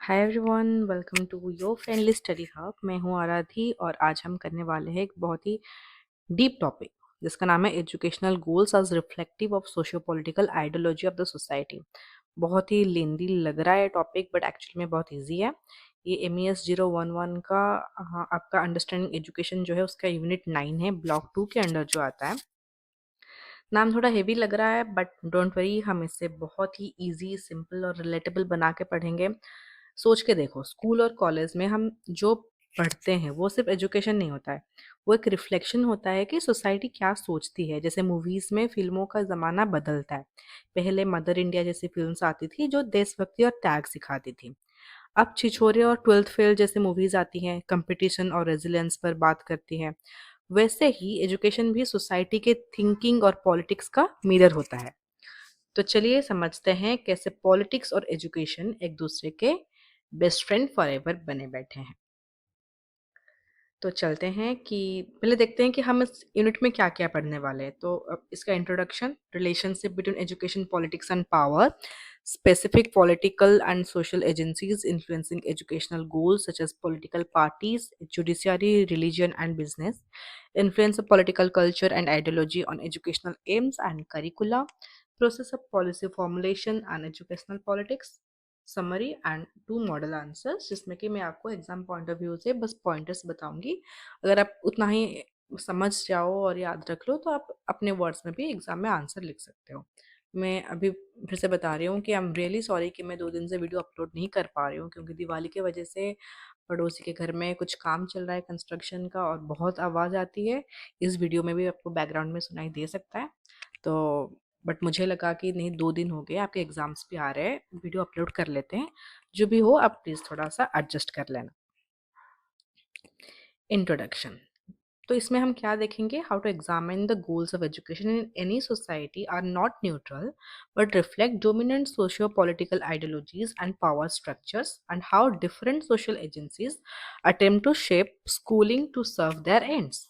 Hi everyone, welcome to your friendly study hub. मैं हूं आराधी और आज हम करने वाले हैं एक बहुत ही डीप टॉपिक जिसका नाम है educational goals as reflective of socio political ideology of the society. बहुत ही लेंदी लग रहा है टॉपिक, बट एक्चुअली में बहुत इजी है। ये MES 011 का आपका अंडरस्टैंडिंग एजुकेशन जो है उसका यूनिट 9 है, ब्लॉक 2 के अंडर जो आता है। नाम थोड़ा हेवी लग रहा है, बट डोंट वरी, हम इसे बहुत ही इजी, सिंपल और रिलेटेबल बना के पढ़ेंगे। सोच के देखो, स्कूल और कॉलेज में हम जो पढ़ते हैं वो सिर्फ एजुकेशन नहीं होता है, वो एक रिफ्लेक्शन होता है कि सोसाइटी क्या सोचती है। जैसे मूवीज में फिल्मों का जमाना बदलता है। पहले मदर इंडिया जैसी फिल्म्स आती थी जो देशभक्ति और त्याग सिखाती थी। अब छिछोरे और ट्वेल्थ फेल जैसे मूवीज आती हैं, कंपटीशन और रेजिलियंस पर बात करती हैं। वैसे ही एजुकेशन भी सोसाइटी के थिंकिंग और पॉलिटिक्स का मिरर होता है। तो चलिए समझते हैं कैसे पॉलिटिक्स और एजुकेशन एक दूसरे के बेस्ट फ्रेंड फॉरएवर बने बैठे हैं। तो चलते हैं कि पहले देखते हैं कि हम इस यूनिट में क्या क्या पढ़ने वाले हैं। तो अब इसका introduction, relationship between education, politics and power, specific political and social agencies influencing educational goals such as political parties, judiciary, religion, and business, influence of political culture and ideology on educational aims and curricula, process of policy formulation and educational politics, summary and two model answers, जिसमें कि मैं आपको exam point of view से बस pointers बताऊंगी। अगर आप उतना ही समझ जाओ और याद रख लो तो आप अपने वर्ड्स में भी एग्जाम में आंसर लिख सकते हो। मैं अभी फिर से बता रही हूँ कि आई एम रियली सॉरी कि मैं 2 दिन से वीडियो अपलोड नहीं कर पा रही हूँ, क्योंकि दिवाली की वजह से पड़ोसी के घर में कुछ काम चल रहा है कंस्ट्रक्शन का और बहुत आवाज़ आती है। इस वीडियो में भी आपको बैकग्राउंड में सुनाई दे सकता है। तो बट मुझे लगा कि नहीं, 2 दिन हो गए, आपके एग्जाम्स भी आ रहे हैं, वीडियो अपलोड कर लेते हैं। जो भी हो आप प्लीज़ थोड़ा सा एडजस्ट कर लेना। इंट्रोडक्शन। तो इसमें हम क्या देखेंगे, how to examine the goals of education in any society are not neutral but reflect dominant socio political ideologies and power structures, and how different social agencies attempt to shape schooling to serve their ends.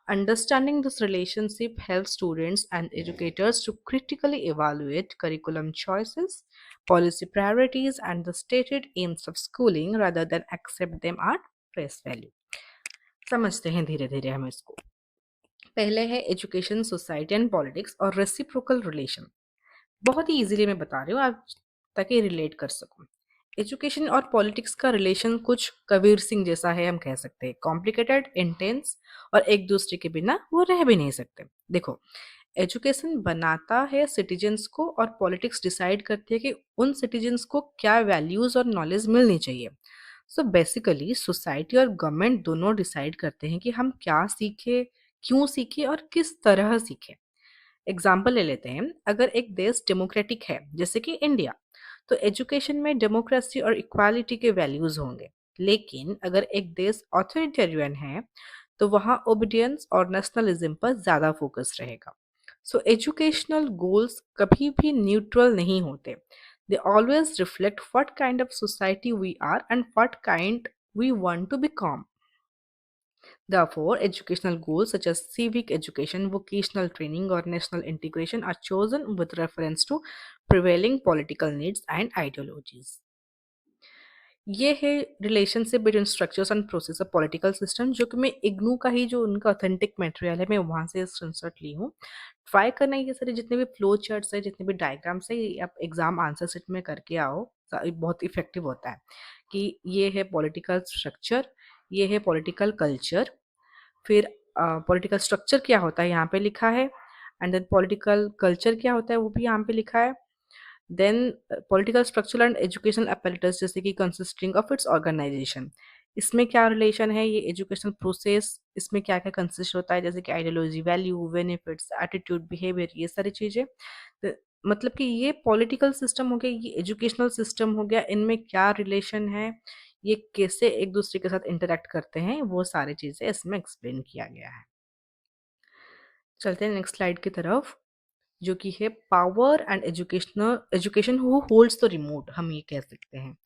Understanding this relationship helps students and educators to critically evaluate curriculum choices, policy priorities, and the stated aims of schooling rather than accept them at face value. समझते हैं धीरे धीरे हम इसको। पहले है education, society and politics और reciprocal relation. बहुत ही इजीली मैं बता रही हूँ आप, ताकि रिलेट कर सकूं। एजुकेशन और पॉलिटिक्स का रिलेशन कुछ कबीर सिंह जैसा है, हम कह सकते हैं कॉम्प्लिकेटेड, इंटेंस, और एक दूसरे के बिना वो रह भी नहीं सकते। देखो, एजुकेशन बनाता है सिटीजन्स को और पॉलिटिक्स डिसाइड करती है कि उन सिटीजन्स को क्या वैल्यूज और नॉलेज मिलनी चाहिए। सो बेसिकली सोसाइटी और गवर्नमेंट दोनों डिसाइड करते हैं कि हम क्या सीखे, क्यों सीखे और किस तरह सीखे। एग्जाम्पल ले लेते हैं, अगर एक देश डेमोक्रेटिक है जैसे कि इंडिया, तो एजुकेशन में डेमोक्रेसी और इक्वालिटी के वैल्यूज होंगे। लेकिन अगर एक देश ऑथोरिटेरियन है तो वहाँ ओबीडियंस और नेशनलिज्म पर ज्यादा फोकस रहेगा। सो एजुकेशनल गोल्स कभी भी न्यूट्रल नहीं होते। They always reflect what kind of society we are and what kind we want to become. Therefore, educational goals such as civic education, vocational training, or national integration are chosen with reference to prevailing political needs and ideologies. ये है relationship between structures and process of political system, जो कि मैं इग्नू का ही जो उनका authentic material है मैं वहाँ से स्क्रीनशॉट ली हूँ। ट्राई करना, ये सारे जितने भी फ्लो चार्ट्स है, जितने भी डायग्राम्स है, ये आप एग्जाम आंसर शीट में करके आओ। बहुत इफेक्टिव होता है कि ये है पॉलिटिकल स्ट्रक्चर, ये है पॉलिटिकल कल्चर, फिर पॉलिटिकल स्ट्रक्चर क्या होता है यहाँ पे लिखा है, एंड देन पॉलिटिकल कल्चर क्या होता है वो भी यहाँ पे लिखा है। Then political structure and educational apparatus, जैसे कि कंसिस्टिंग ऑफ इट्स ऑर्गेनाइजेशन, इसमें क्या रिलेशन है, ये एजुकेशनल प्रोसेस इसमें क्या क्या कंसिस्ट होता है, जैसे कि ideology, value, benefits, attitude, behaviour, ये सारी चीजें। तो मतलब कि ये पॉलिटिकल सिस्टम हो गया, ये एजुकेशनल सिस्टम हो गया, इनमें क्या रिलेशन है, ये कैसे एक दूसरे के साथ इंटरेक्ट करते हैं, वो सारी चीजें इसमें एक्सप्लेन किया गया है। चलते हैं नेक्स्ट स्लाइड की तरफ, जो कि है power and education who holds the remote, हम ये कह सकते हैं।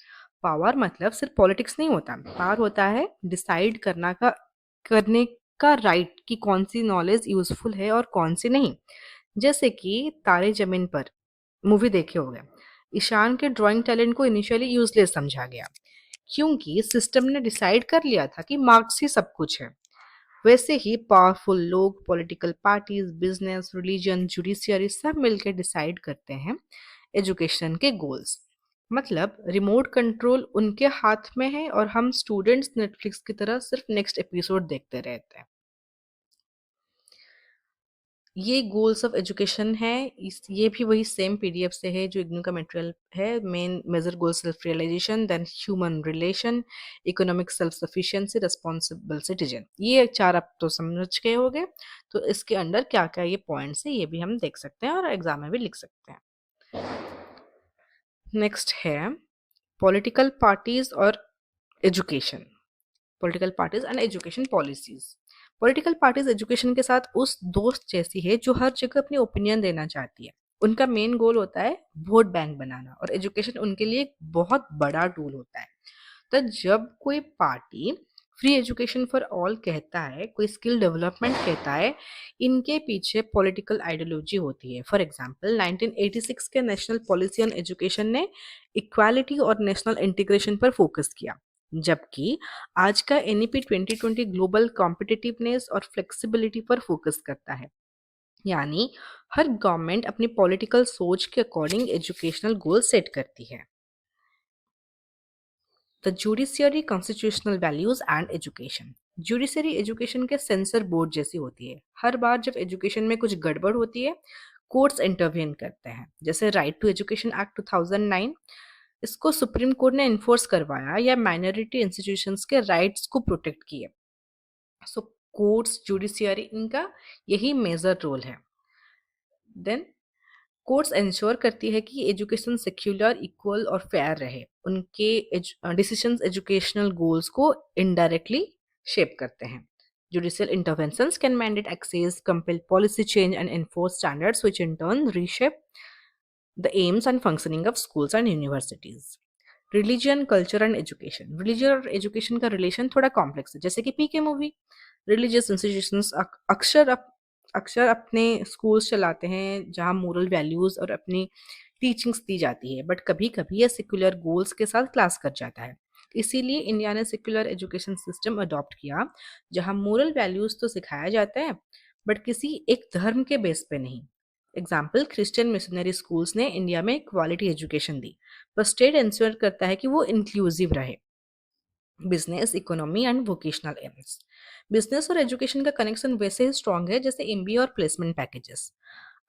पावर मतलब सिर्फ पॉलिटिक्स नहीं होता, पावर होता है डिसाइड करने का राइट कि कौन सी नॉलेज यूजफुल है और कौन सी नहीं। जैसे कि तारे जमीन पर मूवी देखे होंगे, ईशान के ड्राइंग टैलेंट को इनिशियली यूजलेस समझा गया, क्योंकि सिस्टम ने डिसाइड कर लिया था कि मार्क्स ही सब कुछ है। वैसे ही पावरफुल लोग, political parties, business, religion, judiciary सब मिलकर डिसाइड करते हैं एजुकेशन के गोल्स। मतलब रिमोट कंट्रोल उनके हाथ में है और हम स्टूडेंट्स नेटफ्लिक्स की तरह सिर्फ नेक्स्ट एपिसोड देखते रहते हैं। ये गोल्स ऑफ एजुकेशन है। ये भी वही सेम पीडीएफ से है जो इग्नू का मटेरियल है। Main major goal self realisation, then human relation, economic self sufficiency, responsible citizen. ये चार आप तो समझ गए होंगे। तो इसके अंडर क्या क्या ये पॉइंट्स है ये भी हम देख सकते हैं और एग्जाम में भी लिख सकते हैं। नेक्स्ट है पॉलिटिकल पार्टीज और education. Political parties and education policies. Political parties education के साथ उस दोस्त जैसी है जो हर जगह अपनी ओपिनियन देना चाहती है। उनका मेन गोल होता है वोट बैंक बनाना और एजुकेशन उनके लिए एक बहुत बड़ा टूल होता है। तो जब कोई party free education for all कहता है, कोई स्किल डेवलपमेंट कहता है, इनके पीछे पॉलिटिकल आइडियोलॉजी होती है। फॉर एग्जांपल 1986 के नेशनल पॉलिसी ऑन एजुकेशन ने इक्वालिटी और नेशनल इंटीग्रेशन पर फोकस किया, जबकि आज का एनईपी 2020 ग्लोबल कॉम्पिटिटिवनेस और फ्लेक्सिबिलिटी पर फोकस करता है। यानी हर गवर्नमेंट अपनी पॉलिटिकल सोच के अकॉर्डिंग एजुकेशनल गोल सेट करती है। The judiciary constitutional values and education. Judiciary education के सेंसर बोर्ड जैसी होती है। हर बार जब एजुकेशन में कुछ गड़बड़ होती है, कोर्ट्स इंटरवेन करते हैं। जैसे राइट टू एजुकेशन एक्ट 2009, इसको सुप्रीम कोर्ट ने इन्फोर्स करवाया या माइनॉरिटी इंस्टीट्यूशंस के राइट्स को प्रोटेक्ट किए। सो कोर्ट्स, जुडिशियरी, इनका यही मेजर रोल है। देन कोर्ट्स इंश्योर करती है कि एजुकेशन सेक्युलर, इक्वल और फेयर रहे। उनके डिसीजंस एजुकेशनल गोल्स को इनडायरेक्टली शेप करते हैं। Judicial interventions can mandate access, compel policy change, and enforce standards, which in turn reshape the aims and functioning of schools and universities. Religion, culture and education. Religion और education का relation थोड़ा complex है, जैसे कि पीके movie. Religious institutions अक्सर अपने schools चलाते हैं जहाँ मोरल वैल्यूज और अपनी टीचिंग्स दी जाती है, बट कभी कभी यह सेक्युलर गोल्स के साथ क्लास कर जाता है। इसीलिए इंडिया ने सेक्युलर एजुकेशन सिस्टम अडॉप्ट किया, जहाँ मोरल वैल्यूज तो सिखाया जाता है बट किसी एक धर्म के बेस पे नहीं। एग्जाम्पल, क्रिश्चियन मिशनरी स्कूल्स ने इंडिया में क्वालिटी एजुकेशन दी, पर स्टेट इंश्योर करता है कि वो इंक्लूसिव रहे। Business, economy and vocational AIIMS. Business और एजुकेशन का कनेक्शन वैसे ही स्ट्रांग है जैसे एमबीए और प्लेसमेंट पैकेजेस।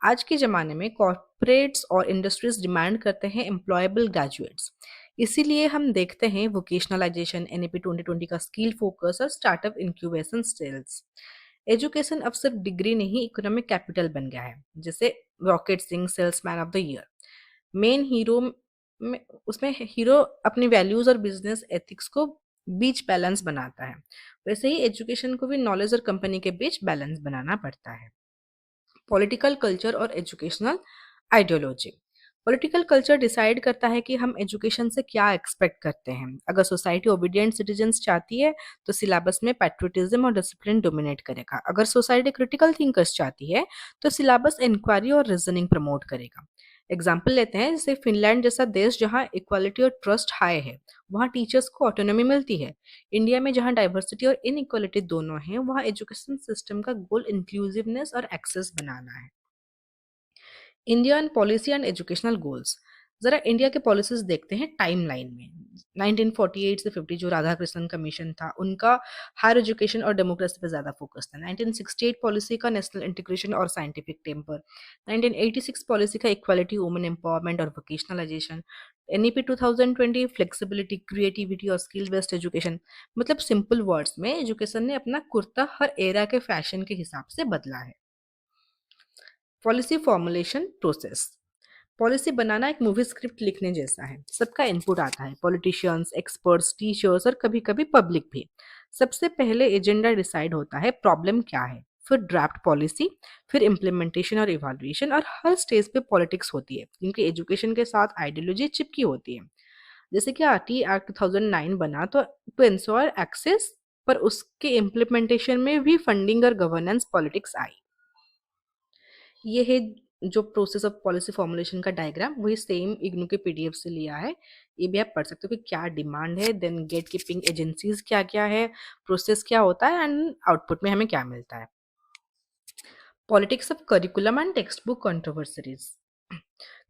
आज के ज़माने में कॉर्पोरेट्स और इंडस्ट्रीज डिमांड करते हैं एम्प्लॉयबल ग्रेजुएट्स। इसीलिए हम देखते हैं वोकेशनलाइजेशन, एनईपी 2020 का स्किल फोकस और स्टार्टअप इंक्यूबेशन सेल्स। एजुकेशन अब सिर्फ डिग्री नहीं, इकोनॉमिक कैपिटल बन गया है। जैसे rocket Singh salesman of the year. Main hero में उसमें हीरो अपनी वैल्यूज और बिजनेस एथिक्स को बीच बैलेंस बनाता है। वैसे ही एजुकेशन को भी नॉलेज और कंपनी के बीच बैलेंस बनाना पड़ता है। पॉलिटिकल कल्चर और educational ideology. Political culture decide करता है कि हम एजुकेशन से क्या एक्सपेक्ट करते हैं। अगर सोसाइटी ओबीडियंट सिटीजन्स चाहती है तो सिलेबस में पैट्रियटिज्म और डिसिप्लिन डोमिनेट करेगा। अगर सोसाइटी क्रिटिकल थिंकर्स चाहती है तो सिलेबस इंक्वायरी और रीजनिंग प्रमोट करेगा। एग्जाम्पल लेते हैं, जैसे फिनलैंड जैसा देश जहाँ इक्वालिटी और ट्रस्ट हाई है, वहाँ टीचर्स को ऑटोनॉमी मिलती है। इंडिया में जहाँ डाइवर्सिटी और इनइक्वालिटी दोनों हैं, वहाँ एजुकेशन सिस्टम का गोल इंक्लूसिवनेस और एक्सेस बनाना है। Indian policy and educational goals. जरा इंडिया के पॉलिसीज देखते हैं टाइमलाइन में। 1948 से 50 जो राधाकृष्णन कमीशन था, उनका हायर एजुकेशन और डेमोक्रेसी पे ज्यादा फोकस था। 1968 पॉलिसी का नेशनल इंटीग्रेशन और साइंटिफिक टेम्पर। 1986 पॉलिसी का इक्वालिटी, वुमेन एम्पावरमेंट और वोकेशनलाइजेशन। एनईपी 2020 फ्लेक्सिबिलिटी, क्रिएटिविटी और स्किल बेस्ड एजुकेशन। मतलब सिंपल वर्ड्स में एजुकेशन ने अपना कुर्ता हर एरा के फैशन के हिसाब से बदला है। Policy formulation process. पॉलिसी बनाना एक मूवी स्क्रिप्ट लिखने जैसा है। सबका इनपुट आता है, पॉलिटिशियंस, एक्सपर्ट्स, टीचर्स और कभी कभी पब्लिक भी। सबसे पहले एजेंडा डिसाइड होता है, प्रॉब्लम क्या है, फिर ड्राफ्ट पॉलिसी, फिर इम्प्लीमेंटेशन और इवैल्यूएशन, और हर स्टेज पे पॉलिटिक्स होती है क्योंकि एजुकेशन के साथ आइडियोलॉजी चिपकी होती है। जैसे कि आरटी एक्ट 2009 बना तो इंश्योर एक्सेस, पर उसके इम्प्लीमेंटेशन में भी फंडिंग और गवर्नेंस पॉलिटिक्स आई। ये है जो प्रोसेस ऑफ पॉलिसी फॉर्मुलेशन का डायग्राम वही सेम इग्नू के पीडीएफ से लिया है। ये भी आप पढ़ सकते हो कि क्या डिमांड है, देन गेट कीपिंग एजेंसीज क्या क्या है, प्रोसेस क्या होता है एंड आउटपुट में हमें क्या मिलता है। Politics of curriculum and text book controversies.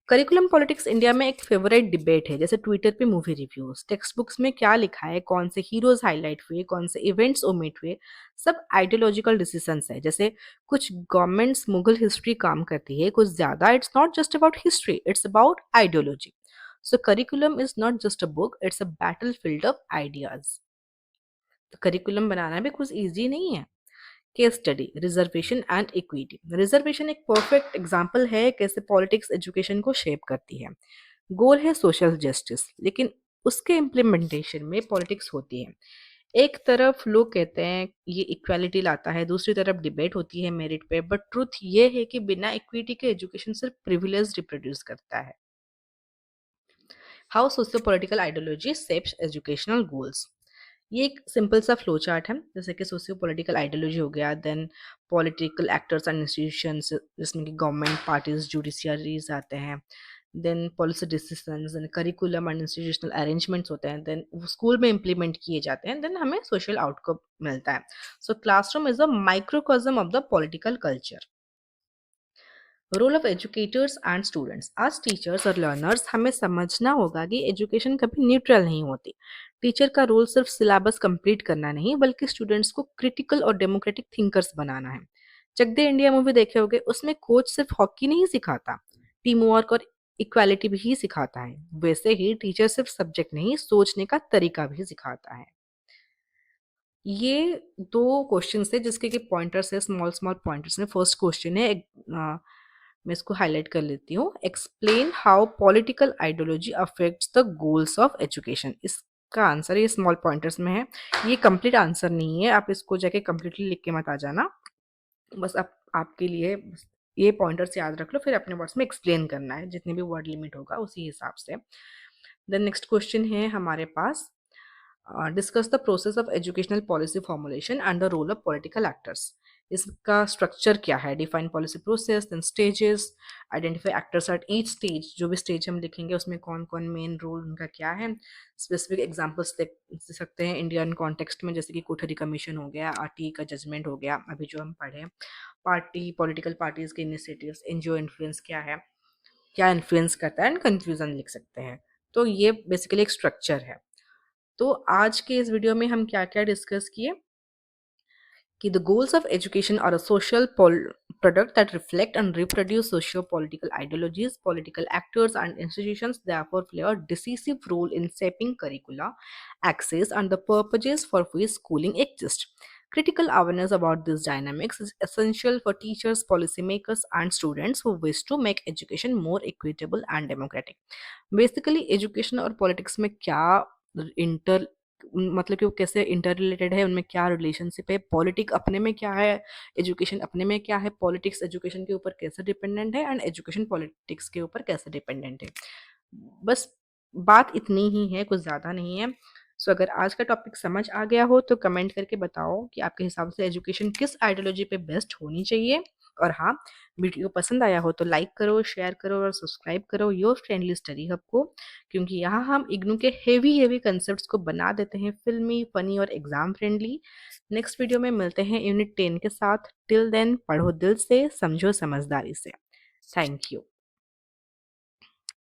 Curriculum politics India में एक फेवरेट डिबेट है, जैसे ट्विटर पे मूवी रिव्यूज, टेक्स्ट बुक्स में क्या लिखा है, कौन से हीरोज हाईलाइट हुए, कौन से इवेंट्स ओमिट हुए, सब आइडियोलॉजिकल डिसीजंस है। जैसे कुछ गवर्नमेंट्स मुगल हिस्ट्री काम करती है, कुछ ज्यादा it's not just about history, it's about ideology. So curriculum is not just a book, it's a battle field of ideas. तो करिकुलम बनाना भी कुछ ईजी नहीं है। Case study, reservation and equity. Reservation एक परफेक्ट एग्जाम्पल है कैसे politics education को shape करती है। गोल है सोशल जस्टिस, लेकिन उसके इम्प्लीमेंटेशन में पॉलिटिक्स होती है। एक तरफ लोग कहते हैं ये इक्वालिटी लाता है, दूसरी तरफ डिबेट होती है मेरिट पे, बट ट्रुथ ये है कि बिना इक्विटी के एजुकेशन सिर्फ प्रिविलेज रिप्रोड्यूस करता है। How socio political ideology shapes educational goals. ये एक सिंपल सा फ्लो चार्ट है, जैसे कि सोशियो पॉलिटिकल आइडियोलॉजी हो गया, then political actors and institutions जिसमें कि गवर्नमेंट पार्टीज जुडिशियरीज आते हैं, then policy decisions, then curriculum and institutional arrangements होते हैं, देन स्कूल में इंप्लीमेंट किए जाते हैं, देन हमें सोशल आउटकम मिलता है। So classroom is a microcosm of the political culture. Role of educators and students. आज टीचर्स और लर्नर्स हमें समझना होगा कि एजुकेशन कभी न्यूट्रल नहीं होती। टीचर का रोल सिर्फ सिलेबस कंप्लीट करना नहीं, बल्कि स्टूडेंट्स को क्रिटिकल और डेमोक्रेटिक थिंकर्स बनाना है। चक दे इंडिया मूवी देखे होगे, उसमें कोच सिर्फ हॉकी नहीं सिखाता, टीम वर्क और इक्वालिटी भी सिखाता है। वैसे ही टीचर सिर्फ सब्जेक्ट नहीं, सोचने का तरीका भी सिखाता है। ये दो क्वेश्चन है जिसके कि पॉइंटर्स है, स्मॉल स्मॉल पॉइंटर्स है। फर्स्ट क्वेश्चन है, मैं इसको हाईलाइट कर लेती हूँ। Explain how political ideology affects the goals of education. इसका आंसर ये स्मॉल पॉइंटर्स में है। ये कंप्लीट आंसर नहीं है, आप इसको जाके कंप्लीटली लिख के मत आ जाना। बस आप आपके लिए बस ये पॉइंटर्स याद रख लो, फिर अपने वर्ड्स में एक्सप्लेन करना है, जितने भी वर्ड लिमिट होगा उसी हिसाब से। देन नेक्स्ट क्वेश्चन है हमारे पास, discuss the process of educational policy formulation and the role of political actors. इसका स्ट्रक्चर क्या है, define policy process, then stages, identify actors at each stage. जो भी स्टेज हम लिखेंगे उसमें कौन कौन मेन रोल उनका क्या है। स्पेसिफिक एग्जांपल्स दे सकते हैं इंडियन कॉन्टेक्स्ट में, जैसे कि कोठरी कमीशन हो गया, आरटीई का जजमेंट हो गया अभी जो हम पढ़े, पार्टी पॉलिटिकल पार्टीज के इनिशिएटिव्स, एनजीओ इन्फ्लुएंस क्या है, क्या इन्फ्लुएंस करता है, एंड कंफ्यूजन लिख सकते हैं। तो ये बेसिकली एक स्ट्रक्चर है। तो आज के इस वीडियो में हम क्या क्या डिस्कस किए कि the goals of education are a social product that reflect and reproduce socio-political ideologies. Political actors and institutions therefore play a decisive role in shaping curricula, access, and the purposes for which schooling exists. Critical awareness about these dynamics is essential for teachers, policymakers, and students who wish to make education more equitable and democratic. Basically, education और politics में क्या inter मतलब कि वो कैसे inter related है, उनमें क्या रिलेशनशिप है, पॉलिटिक अपने में क्या है, एजुकेशन अपने में क्या है, पॉलिटिक्स एजुकेशन के ऊपर कैसे डिपेंडेंट है, एंड एजुकेशन पॉलिटिक्स के ऊपर कैसे डिपेंडेंट है। बस बात इतनी ही है, कुछ ज़्यादा नहीं है। सो अगर आज का टॉपिक समझ आ गया हो तो कमेंट करके बताओ कि आपके हिसाब से एजुकेशन किस आइडियोलॉजी पे बेस्ट होनी चाहिए। और हाँ, वीडियो पसंद आया हो तो लाइक करो, शेयर करो और सब्सक्राइब करो योर फ्रेंडली स्टडी हब को, क्योंकि यहाँ हम इग्नू के हेवी हेवी कंसेप्ट्स को बना देते हैं फिल्मी, फनी और एग्जाम फ्रेंडली। नेक्स्ट वीडियो में मिलते हैं यूनिट 10 के साथ। टिल देन, पढ़ो दिल से, समझो समझदारी से। Thank you.